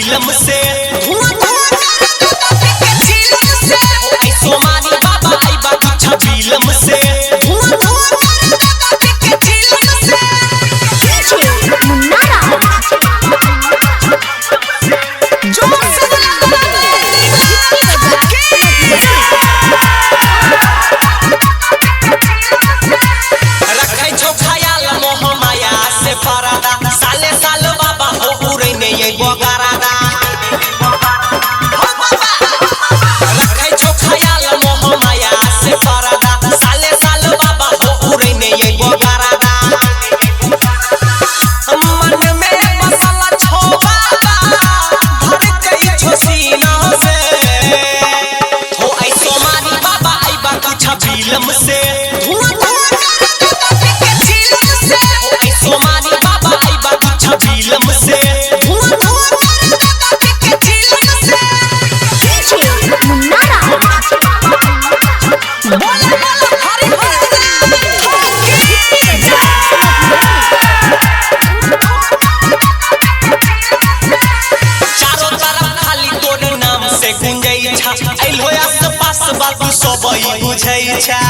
Film से सोमानी बाबा आई बा पीछा फिल्म से साले साल बाबा हो उरे ने ये बगारादा रखै छो ख्याल मोह माया से फरादा साले साल बाबा हो उरे ने ये बगारादा मन में मसाला छो बाबा भर गई छो सीना से हो ऐ सोमानी बाबा आई बा कुछ फिल्म से सोमानी बाबा आई बा कुछ फिल्म से चारों तरफ खाली तोर नाम से गुंजै छा ऐलो आस पास बात सब बुझै छा।